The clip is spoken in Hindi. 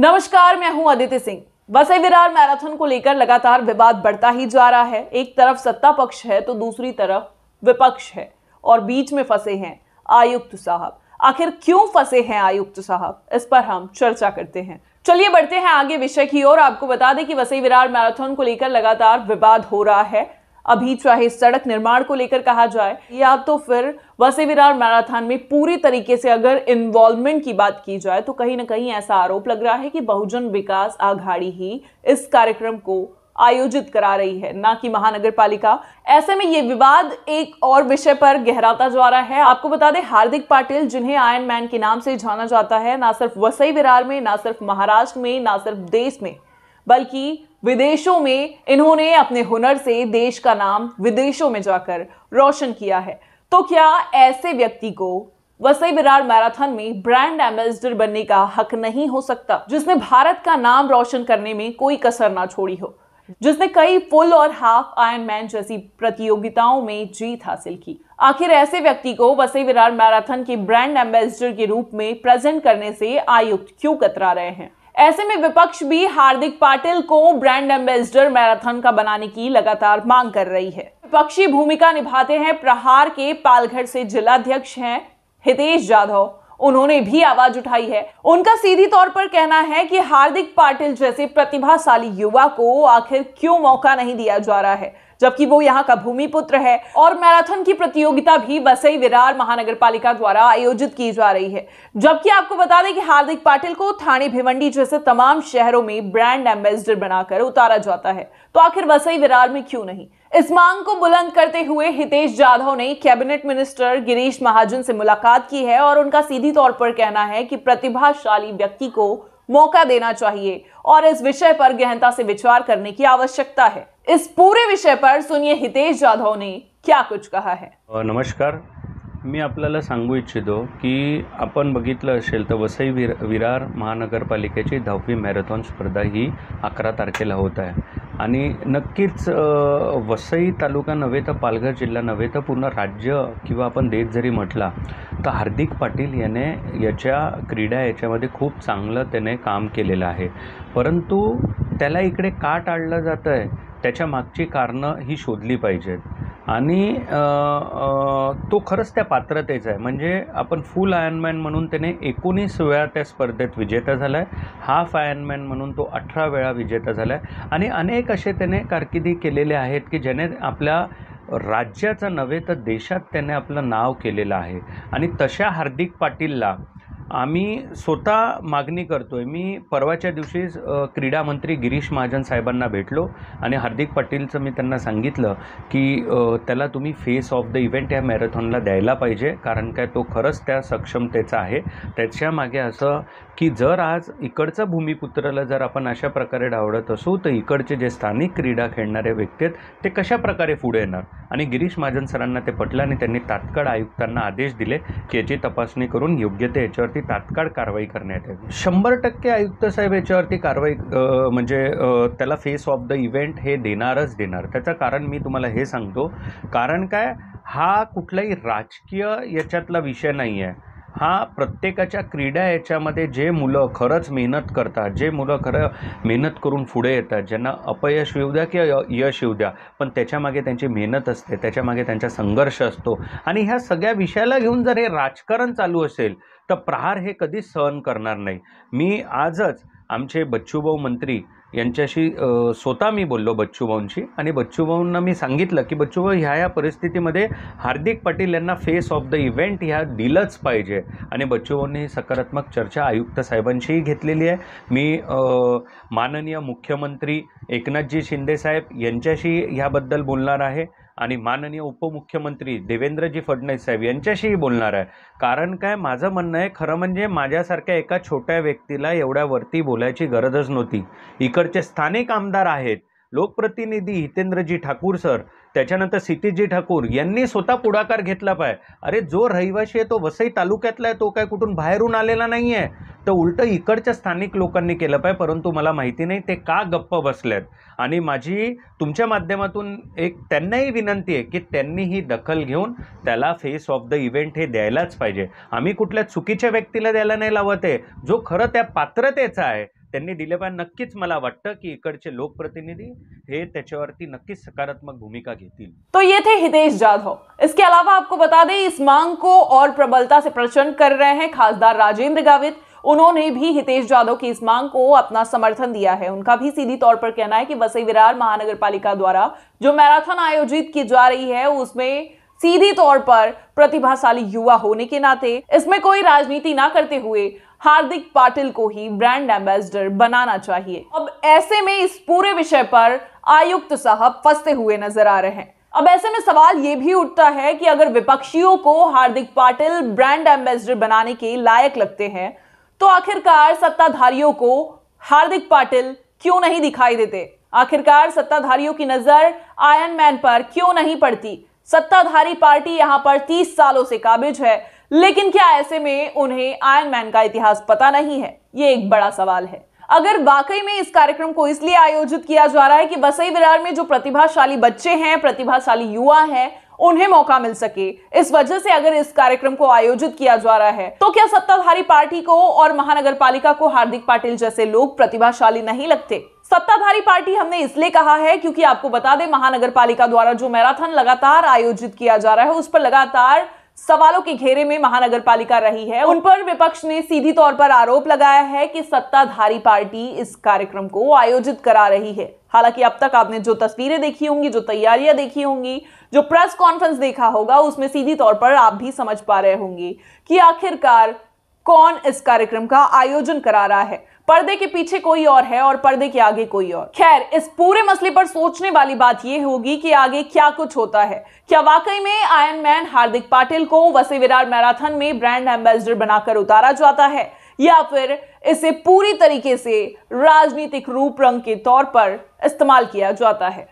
नमस्कार, मैं हूं अदिति सिंह। वसई विरार मैराथन को लेकर लगातार विवाद बढ़ता ही जा रहा है। एक तरफ सत्ता पक्ष है तो दूसरी तरफ विपक्ष है और बीच में फंसे हैं आयुक्त साहब। आखिर क्यों फंसे हैं आयुक्त साहब, इस पर हम चर्चा करते हैं। चलिए बढ़ते हैं आगे विषय की ओर। आपको बता दें कि वसई विरार मैराथन को लेकर लगातार विवाद हो रहा है। अभी चाहे सड़क निर्माण को लेकर कहा जाए या तो फिर वसई विरार मैराथन में पूरी तरीके से अगर इन्वॉल्वमेंट की बात की जाए तो कहीं ना कहीं ऐसा आरोप लग रहा है कि बहुजन विकास आघाड़ी ही इस कार्यक्रम को आयोजित करा रही है, ना कि महानगर पालिका। ऐसे में ये विवाद एक और विषय पर गहराता जा रहा है। आपको बता दें, हार्दिक पाटिल, जिन्हें आयरन मैन के नाम से जाना जाता है, ना सिर्फ वसई विरार में, ना सिर्फ महाराष्ट्र में, ना सिर्फ देश में, बल्कि विदेशों में इन्होंने अपने हुनर से देश का नाम विदेशों में जाकर रोशन किया है। तो क्या ऐसे व्यक्ति को वसई विरार मैराथन में ब्रांड एम्बेसडर बनने का हक नहीं हो सकता, जिसने भारत का नाम रोशन करने में कोई कसर ना छोड़ी हो, जिसने कई फुल और हाफ आयरन मैन जैसी प्रतियोगिताओं में जीत हासिल की? आखिर ऐसे व्यक्ति को वसई विरार मैराथन के ब्रांड एम्बेसडर के रूप में प्रेजेंट करने से आयुक्त क्यों कतरा रहे हैं? ऐसे में विपक्ष भी हार्दिक पाटिल को ब्रांड एम्बेसडर मैराथन का बनाने की लगातार मांग कर रही है। विपक्षी भूमिका निभाते हैं प्रहार के पालघर से जिलाध्यक्ष हैं हितेश जाधव। उन्होंने भी आवाज उठाई है। उनका सीधी तौर पर कहना है कि हार्दिक पाटिल जैसे प्रतिभाशाली युवा को आखिर क्यों मौका नहीं दिया जा रहा है, जबकि वो यहाँ का भूमिपुत्र है और मैराथन की प्रतियोगिता भी वसई विरार महानगर पालिका द्वारा आयोजित की जा रही है। जबकि आपको बता दें कि हार्दिक पाटिल को ठाणे, भिवंडी जैसे तमाम शहरों में ब्रांड एम्बेसडर बनाकर उतारा जाता है, तो आखिर वसई विरार में क्यों नहीं? इस मांग को बुलंद करते हुए हितेश जाधव ने कैबिनेट मिनिस्टर गिरीश महाजन से मुलाकात की है और उनका सीधी तौर पर कहना है कि प्रतिभाशाली व्यक्ति को मौका देना चाहिए और इस विषय पर गहनता से विचार करने की आवश्यकता है। इस पूरे विषय पर सुनिए हितेश जाधव ने क्या कुछ कहा है। नमस्कार, मी आपल्याला सांगू इच्छितो की आपण बघितलं असेल तर वसई विरार महानगरपालिकेची 10वी मॅरेथॉन स्पर्धा ही 11 तारखेला होत आहे आणि नक्कीच वसई तालुका नव्हे तर पालघर जिल्हा नव्हे तर पूर्ण राज्य किंवा आपण देश जरी म्हटला तर हार्दिक पाटिल याने याच्या क्रीडा याच्यामध्ये खूप चांगलं त्याने काम केलेलं आहे, परंतु त्याला इकडे का टाळलं जातं आहे त्याच्या मागची कारणं ही शोधली पाहिजेत आणि तो खरंच त्या पात्रतेचा आहे। म्हणजे आपण फुल आयरनमॅन म्हणून त्याने 19 वेळा त्या स्पर्धेत विजेता झाला आहे, हाफ आयरनमॅन म्हणून तो 18 वेळा विजेता झाला आहे आणि अनेक असे त्याने कारकिर्दी केलेले आहेत की ज्याने आपल्या राज्याचं नव्हे तर देशात त्याने आपलं नाव केलेलं आहे आणि तशा हार्दिक पाटिलला आम्ही स्वतः मागणी करतोय। मी परवाच्या दिवशीच क्रीडा मंत्री गिरीश महाजन साहेबांना भेटलो आणि हार्दिक पाटिलचं मी त्यांना सांगितलं की त्याला तुम्ही फेस ऑफ द इव्हेंट या मॅरेथॉनला द्यायला पाहिजे, कारण काय तो खरंच त्या सक्षमतेचा आहे। त्याच्या मागे असं की जर आज इकडचा भूमिपुत्राला जर आपण अशा प्रकारे डावळत असू तर इकडचे जे स्थानिक क्रीडा खेळणारे व्यक्ती आहेत ते कशा प्रकारे पुढे येणार? आणि गिरीश महाजन सरांना ते पटलं आणि त्यांनी तात्काळ आयुक्तांना आदेश दिले की याची तपासणी करून योग्य ते याच्यावरती तात्काळ कारवाई करण्यात यावी। 100% आयुक्त साहेब याच्यावरती कारवाई म्हणजे त्याला फेस ऑफ द इव्हेंट हे देणारच देणार। त्याचं कारण मी तुम्हाला हे सांगतो, कारण काय हा कुठलाही राजकीय याच्यातला विषय नाही आहे। हा प्रत्येकाच्या क्रीडा याच्यामध्ये जे मुलं खरंच मेहनत करतात, जे मुलं खरं मेहनत करून पुढे येतात, ज्यांना अपयश येऊ द्या किंवा यश येऊ द्या, पण त्याच्यामागे त्यांची मेहनत असते, त्याच्यामागे त्यांचा संघर्ष असतो आणि ह्या सगळ्या विषयाला घेऊन जर हे राजकारण चालू असेल तर प्रहार हे कधीच सहन करणार नाही। मी आजच आमचे बच्चूभाऊ मंत्री यांच्याशी स्वतः मी बोललो बच्चूभाऊंशी आणि बच्चूभाऊंना मी सांगितलं की बच्चूभाऊ ह्या परिस्थितीमध्ये हार्दिक पाटिल यांना फेस ऑफ द इव्हेंट ह्या दिलंच पाहिजे आणि बच्चूभाऊंनी सकारात्मक चर्चा आयुक्त साहेबांशीही घेतलेली आहे। मी माननीय मुख्यमंत्री एकनाथजी शिंदे साहेब यांच्याशी ह्याबद्दल बोलणार आहे आणि माननीय उपमुख्यमंत्री देवेंद्रजी फडणवीस साहेब यांच्याशीही बोलणार आहे। कारण काय माझं म्हणणं आहे, खरं म्हणजे माझ्यासारख्या एका छोट्या व्यक्तीला एवढ्या वरती बोलायची गरजच नव्हती। इकडचे स्थानिक आमदार आहेत, लोकप्रतिनिधी हितेंद्रजी ठाकूर सर, त्याच्यानंतर सिटीजी ठाकूर यांनी स्वतः पुढाकार घेतला पाहिजे। अरे जो रहिवाशी आहे तो वसई तालुक्यातला आहे, तो काय कुठून बाहेरून आलेला नाही आहे, तर उलटं इकडच्या स्थानिक लोकांनी केलं पाहिजे, परंतु मला माहिती नाही ते का गप्प बसलेत। आणि माझी तुमच्या माध्यमातून एक त्यांनाही विनंती आहे की त्यांनी ही दखल घेऊन त्याला फेस ऑफ द इव्हेंट हे द्यायलाच पाहिजे। आम्ही कुठल्या चुकीच्या व्यक्तीला द्यायला नाही लावत आहे, जो खरं त्या पात्रतेचा आहे त्यांनी दिले पाहिजे. नक्कीच मला वाटतं की इकडचे लोकप्रतिनिधी हे त्याच्यावरती नक्कीच सकारात्मक भूमिका घेतील. तो ये थे हितेश जाधव। इसके अलावा आपको बता दें, इस मांग को और प्रबलता से प्रचंड कर रहे हैं खासदार राजेंद्र गावित। उन्होंने भी हितेश जाधव की इस मांग को अपना समर्थन दिया है। उनका भी सीधी तौर पर कहना है कि वसई विरार महानगर पालिका द्वारा जो मैराथन आयोजित की जा रही है उसमें सीधी तौर पर प्रतिभाशाली युवा होने के नाते इसमें कोई राजनीति ना करते हुए हार्दिक पाटिल को ही ब्रांड एम्बेसडर बनाना चाहिए। अब ऐसे में इस पूरे विषय पर आयुक्त साहब फंसते हुए नजर आ रहे हैं। अब ऐसे में सवाल यह भी उठता है कि अगर विपक्षियों को हार्दिक पाटिल ब्रांड एम्बेसडर बनाने के लायक लगते हैं तो आखिरकार सत्ताधारियों को हार्दिक पाटिल क्यों नहीं दिखाई देते? आखिरकार सत्ताधारियों की नजर आयरन मैन पर क्यों नहीं पड़ती? सत्ताधारी पार्टी यहां पर 30 सालों से काबिज है, लेकिन क्या ऐसे में उन्हें आयरन मैन का इतिहास पता नहीं है? ये एक बड़ा सवाल है। अगर वाकई में इस कार्यक्रम को इसलिए आयोजित किया जा रहा है कि वसई विरार में जो प्रतिभाशाली बच्चे हैं, प्रतिभाशाली युवा हैं, उन्हें मौका मिल सके, इस वजह से अगर इस कार्यक्रम को आयोजित किया जा रहा है, तो क्या सत्ताधारी पार्टी को और महानगर पालिका को हार्दिक पाटिल जैसे लोग प्रतिभाशाली नहीं लगते? सत्ताधारी पार्टी हमने इसलिए कहा है क्योंकि आपको बता दें, महानगर पालिका द्वारा जो मैराथन लगातार आयोजित किया जा रहा है उस पर लगातार सवालों के घेरे में महानगर पालिका रही है। उन पर विपक्ष ने सीधी तौर पर आरोप लगाया है कि सत्ताधारी पार्टी इस कार्यक्रम को आयोजित करा रही है। हालांकि अब तक आपने जो तस्वीरें देखी होंगी, जो तैयारियां देखी होंगी, जो प्रेस कॉन्फ्रेंस देखा होगा, उसमें सीधी तौर पर आप भी समझ पा रहे होंगे कि आखिरकार कौन इस कार्यक्रम का आयोजन करा रहा है। पर्दे के पीछे कोई और है और पर्दे के आगे कोई और। खैर, इस पूरे मसले पर सोचने वाली बात यह होगी कि आगे क्या कुछ होता है। क्या वाकई में आयरन मैन हार्दिक पाटिल को वसई विरार मैराथन में ब्रांड एम्बेसडर बनाकर उतारा जाता है, या फिर इसे पूरी तरीके से राजनीतिक रूप रंग के तौर पर इस्तेमाल किया जाता है?